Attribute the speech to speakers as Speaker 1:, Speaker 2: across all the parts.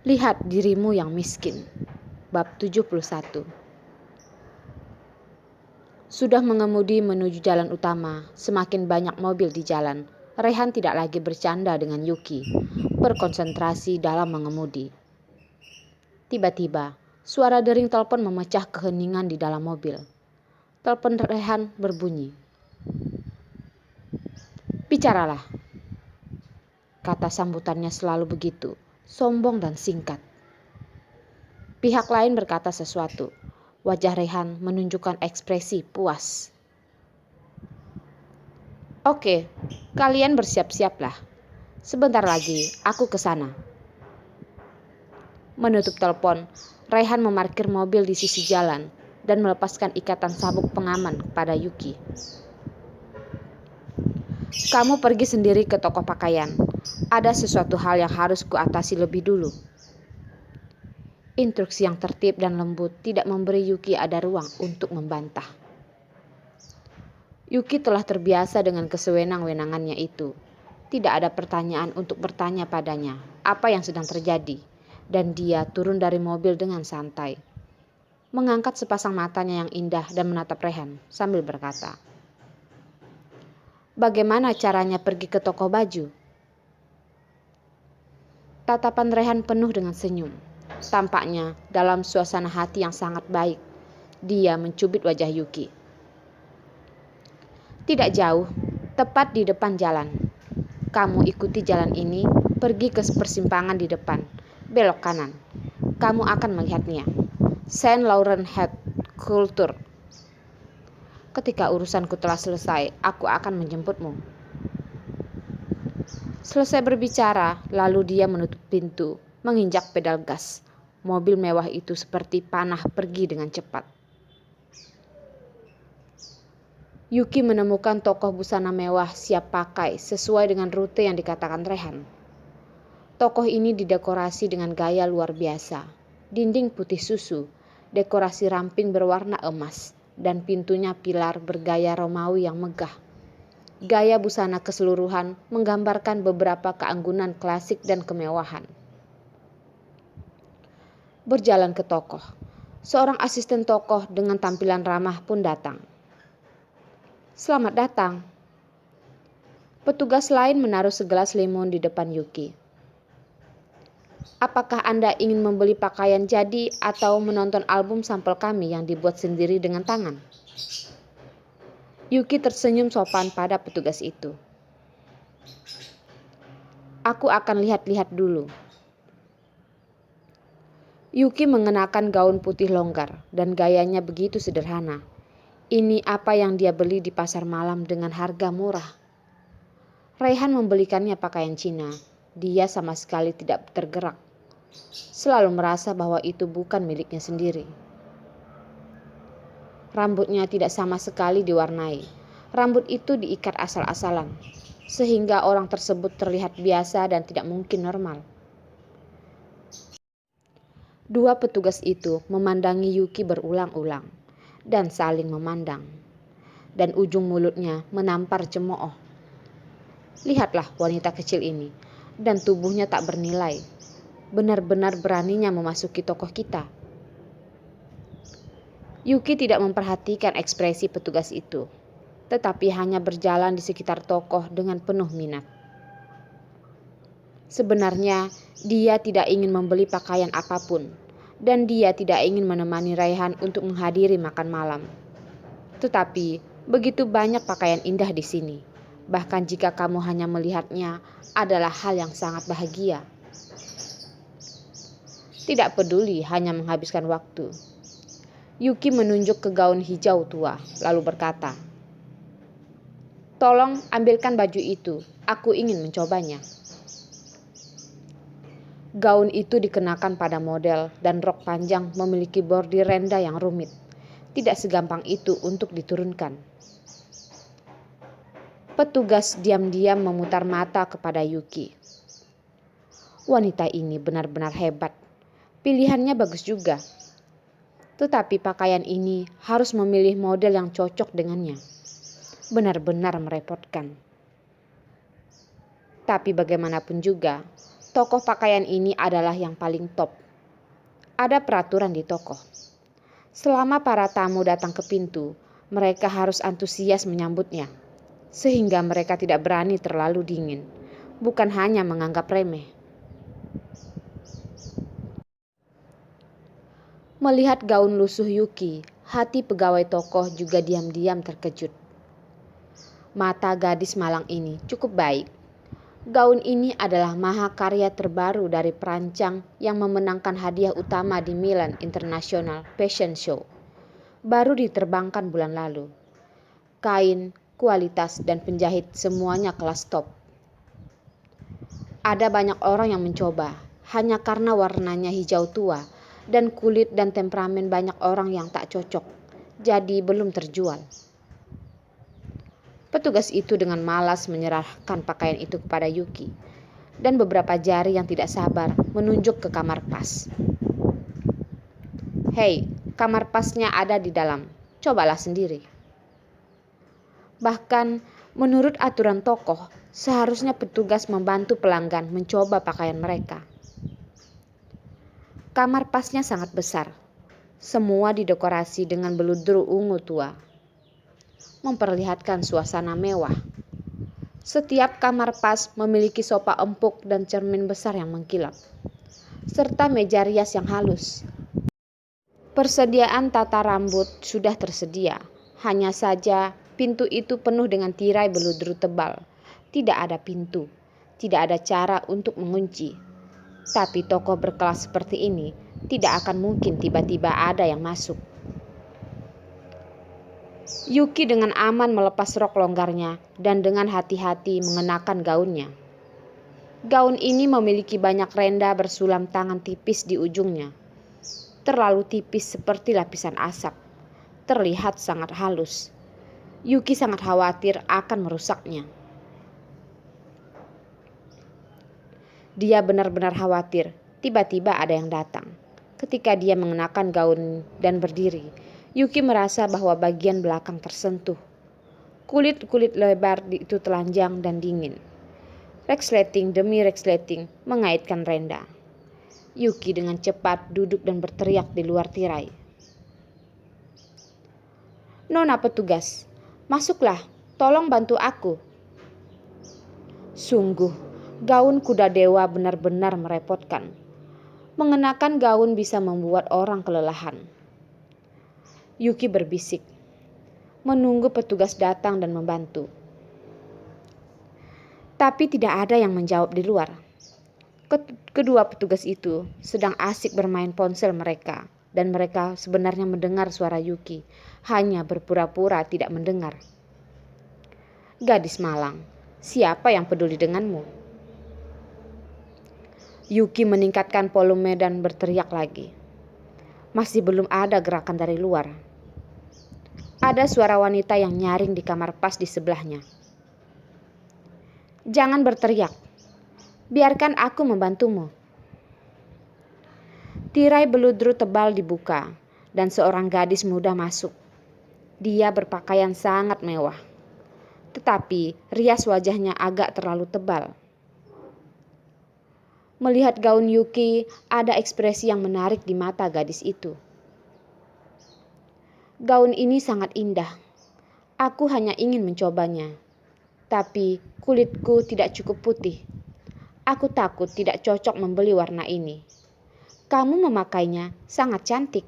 Speaker 1: Lihat dirimu yang miskin. Bab 71. Sudah mengemudi menuju jalan utama, semakin banyak mobil di jalan. Rehan tidak lagi bercanda dengan Yuki, berkonsentrasi dalam mengemudi. Tiba-tiba, suara dering telepon memecah keheningan di dalam mobil. Telepon Rehan berbunyi. "Bicaralah," kata sambutannya selalu begitu, sombong dan singkat. Pihak lain berkata sesuatu. Wajah Rehan menunjukkan ekspresi puas. "Oke, kalian bersiap-siaplah. Sebentar lagi aku ke sana." Menutup telepon, Rehan memarkir mobil di sisi jalan dan melepaskan ikatan sabuk pengaman kepada Yuki. "Kamu pergi sendiri ke toko pakaian. Ada sesuatu hal yang harus kuatasi lebih dulu." Instruksi yang tertib dan lembut tidak memberi Yuki ada ruang untuk membantah. Yuki telah terbiasa dengan kesewenang-wenangannya itu. Tidak ada pertanyaan untuk bertanya padanya apa yang sedang terjadi, dan dia turun dari mobil dengan santai. Mengangkat sepasang matanya yang indah dan menatap Rehan sambil berkata, "Bagaimana caranya pergi ke toko baju?" Tatapan Rehan penuh dengan senyum. Tampaknya dalam suasana hati yang sangat baik. Dia mencubit wajah Yuki. "Tidak jauh, tepat di depan jalan. Kamu ikuti jalan ini, pergi ke persimpangan di depan, belok kanan. Kamu akan melihatnya. Saint Laurent Head Culture. Ketika urusanku telah selesai, aku akan menjemputmu." Selesai berbicara, lalu dia menutup pintu, menginjak pedal gas. Mobil mewah itu seperti panah pergi dengan cepat. Yuki menemukan toko busana mewah siap pakai sesuai dengan rute yang dikatakan Rehan. Toko ini didekorasi dengan gaya luar biasa. Dinding putih susu, dekorasi ramping berwarna emas, dan pintunya pilar bergaya Romawi yang megah. Gaya busana keseluruhan menggambarkan beberapa keanggunan klasik dan kemewahan. Berjalan ke toko, seorang asisten toko dengan tampilan ramah pun datang. "Selamat datang." Petugas lain menaruh segelas limun di depan Yuki. "Apakah Anda ingin membeli pakaian jadi atau menonton album sampel kami yang dibuat sendiri dengan tangan?" Yuki tersenyum sopan pada petugas itu. "Aku akan lihat-lihat dulu." Yuki mengenakan gaun putih longgar dan gayanya begitu sederhana. Ini apa yang dia beli di pasar malam dengan harga murah. Rehan membelikannya pakaian Cina. Dia sama sekali tidak tergerak. Selalu merasa bahwa itu bukan miliknya sendiri. Rambutnya tidak sama sekali diwarnai. Rambut itu diikat asal-asalan, sehingga orang tersebut terlihat biasa dan tidak mungkin normal. Dua petugas itu memandangi Yuki berulang-ulang dan saling memandang, dan ujung mulutnya menampar cemooh. Lihatlah wanita kecil ini, dan tubuhnya tak bernilai. Benar-benar beraninya memasuki toko kita. Yuki tidak memperhatikan ekspresi petugas itu, tetapi hanya berjalan di sekitar toko dengan penuh minat. Sebenarnya, dia tidak ingin membeli pakaian apapun, dan dia tidak ingin menemani Rehan untuk menghadiri makan malam. Tetapi, begitu banyak pakaian indah di sini. Bahkan jika kamu hanya melihatnya, adalah hal yang sangat bahagia. Tidak peduli hanya menghabiskan waktu. Yuki menunjuk ke gaun hijau tua, lalu berkata, "Tolong ambilkan baju itu, aku ingin mencobanya." Gaun itu dikenakan pada model dan rok panjang memiliki bordir renda yang rumit. Tidak segampang itu untuk diturunkan. Petugas diam-diam memutar mata kepada Yuki. Wanita ini benar-benar hebat. Pilihannya bagus juga. Tetapi pakaian ini harus memilih model yang cocok dengannya. Benar-benar merepotkan. Tapi bagaimanapun juga, Tokoh pakaian ini adalah yang paling top. Ada peraturan di toko. Selama para tamu datang ke pintu, mereka harus antusias menyambutnya, sehingga mereka tidak berani terlalu dingin, bukan hanya menganggap remeh. Melihat gaun lusuh Yuki, hati pegawai toko juga diam-diam terkejut. Mata gadis malang ini cukup baik. Gaun ini adalah mahakarya terbaru dari perancang yang memenangkan hadiah utama di Milan International Fashion Show. Baru diterbangkan bulan lalu. Kain, kualitas, dan penjahit semuanya kelas top. Ada banyak orang yang mencoba, hanya karena warnanya hijau tua dan kulit dan temperamen banyak orang yang tak cocok, jadi belum terjual. Petugas itu dengan malas menyerahkan pakaian itu kepada Yuki, dan beberapa jari yang tidak sabar menunjuk ke kamar pas. "Hei, kamar pasnya ada di dalam, cobalah sendiri." Bahkan menurut aturan toko, seharusnya petugas membantu pelanggan mencoba pakaian mereka. Kamar pasnya sangat besar, semua didekorasi dengan beludru ungu tua, memperlihatkan suasana mewah. Setiap kamar pas memiliki sofa empuk dan cermin besar yang mengkilap, serta meja rias yang halus. Persediaan tata rambut sudah tersedia, hanya saja pintu itu penuh dengan tirai beludru tebal. Tidak ada pintu, tidak ada cara untuk mengunci. Tapi toko berkelas seperti ini tidak akan mungkin tiba-tiba ada yang masuk. Yuki dengan aman melepas rok longgarnya dan dengan hati-hati mengenakan gaunnya. Gaun ini memiliki banyak renda bersulam tangan tipis di ujungnya. Terlalu tipis seperti lapisan asap. Terlihat sangat halus. Yuki sangat khawatir akan merusaknya. Dia benar-benar khawatir tiba-tiba ada yang datang. Ketika dia mengenakan gaun dan berdiri, Yuki merasa bahwa bagian belakang tersentuh. Kulit lebar itu telanjang dan dingin. Resleting demi resleting mengaitkan renda. Yuki dengan cepat duduk dan berteriak di luar tirai. "Nona petugas, masuklah, tolong bantu aku." Sungguh, gaun kuda dewa benar-benar merepotkan. Mengenakan gaun bisa membuat orang kelelahan. Yuki berbisik, menunggu petugas datang dan membantu. Tapi tidak ada yang menjawab di luar. Kedua petugas itu sedang asik bermain ponsel mereka, dan mereka sebenarnya mendengar suara Yuki, hanya berpura-pura tidak mendengar. "Gadis malang, siapa yang peduli denganmu?" Yuki meningkatkan volume dan berteriak lagi. Masih belum ada gerakan dari luar. Ada suara wanita yang nyaring di kamar pas di sebelahnya. "Jangan berteriak. Biarkan aku membantumu." Tirai beludru tebal dibuka dan seorang gadis muda masuk. Dia berpakaian sangat mewah, tetapi rias wajahnya agak terlalu tebal. Melihat gaun Yuki, ada ekspresi yang menarik di mata gadis itu. "Gaun ini sangat indah. Aku hanya ingin mencobanya. Tapi kulitku tidak cukup putih. Aku takut tidak cocok membeli warna ini. Kamu memakainya sangat cantik."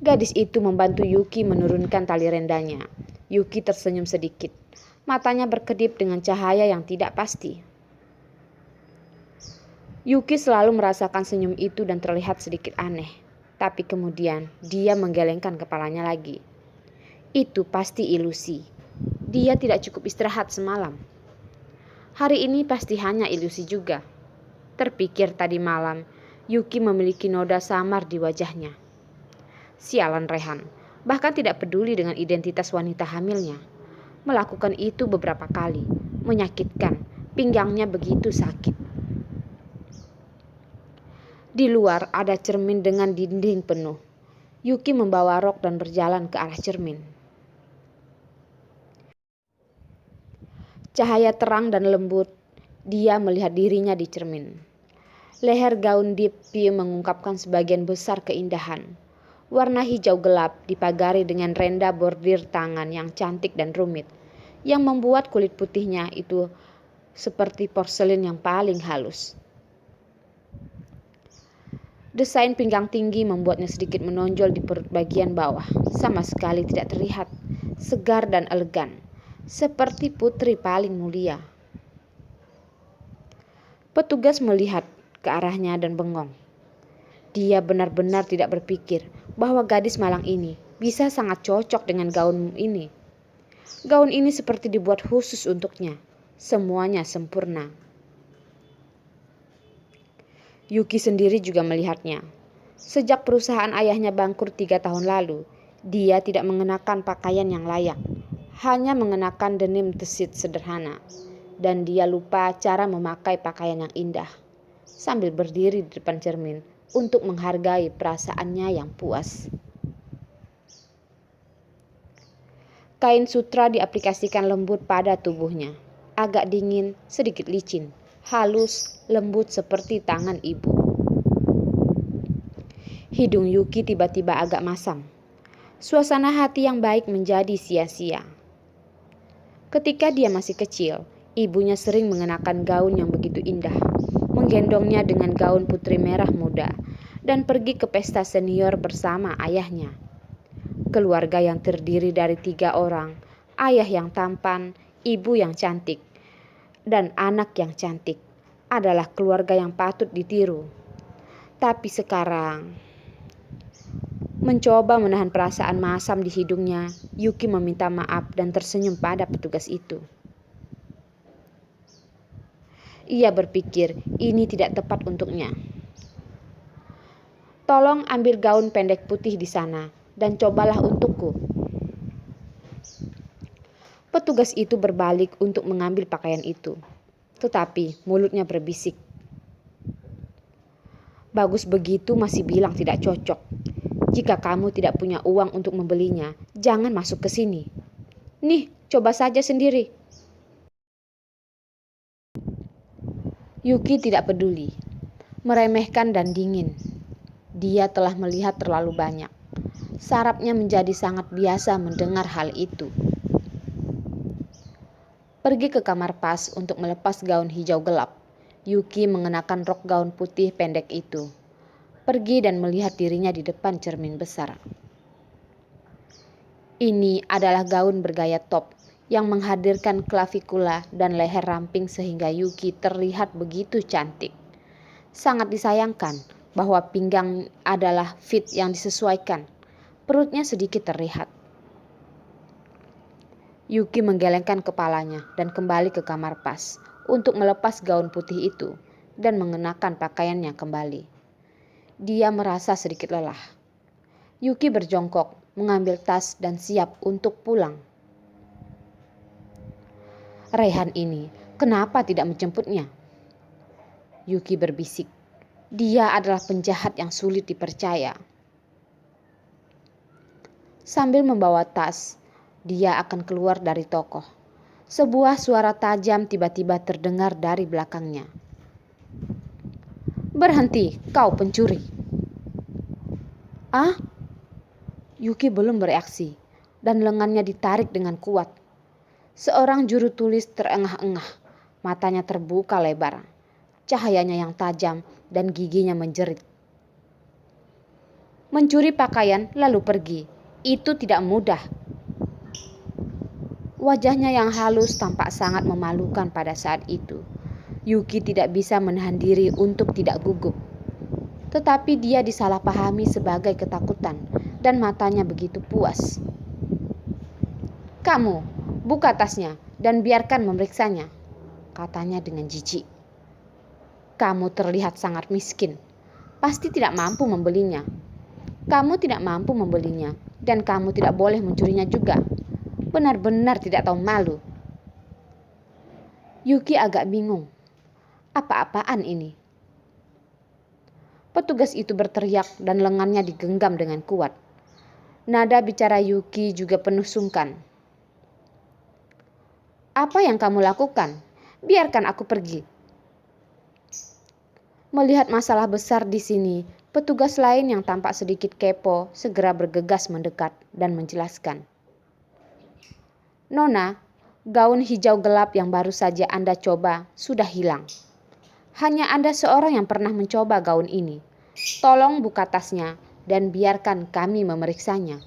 Speaker 1: Gadis itu membantu Yuki menurunkan tali rendanya. Yuki tersenyum sedikit. Matanya berkedip dengan cahaya yang tidak pasti. Yuki selalu merasakan senyum itu dan terlihat sedikit aneh. Tapi kemudian dia menggelengkan kepalanya lagi. Itu pasti ilusi. Dia tidak cukup istirahat semalam. Hari ini pasti hanya ilusi juga. Terpikir tadi malam, Yuki memiliki noda samar di wajahnya. Sialan Rehan, bahkan tidak peduli dengan identitas wanita hamilnya. Melakukan itu beberapa kali, menyakitkan, pinggangnya begitu sakit. Di luar ada cermin dengan dinding penuh. Yuki membawa rok dan berjalan ke arah cermin. Cahaya terang dan lembut Dia melihat dirinya di cermin. Leher gaun Deepy mengungkapkan sebagian besar keindahan. Warna hijau gelap dipagari dengan renda bordir tangan yang cantik dan rumit, yang membuat kulit putihnya itu seperti porselin yang paling halus. Desain pinggang tinggi membuatnya sedikit menonjol di perut bagian bawah, sama sekali tidak terlihat, segar dan elegan, seperti putri paling mulia. Petugas melihat ke arahnya dan bengong. Dia benar-benar tidak berpikir bahwa gadis malang ini bisa sangat cocok dengan gaun ini. Gaun ini seperti dibuat khusus untuknya, semuanya sempurna. Yuki sendiri juga melihatnya. Sejak perusahaan ayahnya bangkrut 3 tahun lalu, dia tidak mengenakan pakaian yang layak, hanya mengenakan denim tesit sederhana, dan dia lupa cara memakai pakaian yang indah. Sambil berdiri di depan cermin untuk menghargai perasaannya yang puas. Kain sutra diaplikasikan lembut pada tubuhnya, agak dingin, sedikit licin. Halus, lembut seperti tangan ibu. Hidung Yuki tiba-tiba agak masam. Suasana hati yang baik menjadi sia-sia. Ketika dia masih kecil, ibunya sering mengenakan gaun yang begitu indah, menggendongnya dengan gaun putri merah muda, dan pergi ke pesta senior bersama ayahnya. Keluarga yang terdiri dari 3 orang, ayah yang tampan, ibu yang cantik, dan anak yang cantik, adalah keluarga yang patut ditiru. Tapi sekarang, mencoba menahan perasaan masam di hidungnya, Yuki meminta maaf dan tersenyum pada petugas itu. Ia berpikir ini tidak tepat untuknya. Tolong ambil gaun pendek putih di sana dan cobalah untukku. Petugas itu berbalik untuk mengambil pakaian itu, tetapi mulutnya berbisik. Bagus begitu masih bilang tidak cocok. Jika kamu tidak punya uang untuk membelinya, jangan masuk ke sini. Nih, coba saja sendiri. Yuki tidak peduli, meremehkan dan dingin. Dia telah melihat terlalu banyak. Sarafnya menjadi sangat biasa mendengar hal itu. Pergi ke kamar pas untuk melepas gaun hijau gelap. Yuki mengenakan rok gaun putih pendek itu. Pergi dan melihat dirinya di depan cermin besar. Ini adalah gaun bergaya top yang menghadirkan klavikula dan leher ramping sehingga Yuki terlihat begitu cantik. Sangat disayangkan bahwa pinggang adalah fit yang disesuaikan. Perutnya sedikit terlihat. Yuki menggelengkan kepalanya dan kembali ke kamar pas untuk melepas gaun putih itu dan mengenakan pakaiannya kembali. Dia merasa sedikit lelah. Yuki berjongkok, mengambil tas dan siap untuk pulang. Rehan ini, kenapa tidak menjemputnya? Yuki berbisik. Dia adalah penjahat yang sulit dipercaya. Sambil membawa tas, dia akan keluar dari toko. Sebuah suara tajam tiba-tiba terdengar dari belakangnya. Berhenti, kau pencuri. Ah? Yuki belum bereaksi dan lengannya ditarik dengan kuat. Seorang juru tulis terengah-engah, matanya terbuka lebar, cahayanya yang tajam dan giginya menjerit. Mencuri pakaian lalu pergi, itu tidak mudah. Wajahnya yang halus tampak sangat memalukan pada saat itu. Yuki tidak bisa menahan diri untuk tidak gugup. Tetapi dia disalahpahami sebagai ketakutan dan matanya begitu puas. Kamu, buka tasnya dan biarkan memeriksanya, katanya dengan jijik. Kamu terlihat sangat miskin, pasti tidak mampu membelinya. Kamu tidak mampu membelinya dan kamu tidak boleh mencurinya juga. Benar-benar tidak tahu malu. Yuki agak bingung. Apa-apaan ini? Petugas itu berteriak dan lengannya digenggam dengan kuat. Nada bicara Yuki juga penuh sungkan. Apa yang kamu lakukan? Biarkan aku pergi. Melihat masalah besar di sini, petugas lain yang tampak sedikit kepo segera bergegas mendekat dan menjelaskan. Nona, gaun hijau gelap yang baru saja Anda coba sudah hilang. Hanya Anda seorang yang pernah mencoba gaun ini. Tolong buka tasnya dan biarkan kami memeriksanya.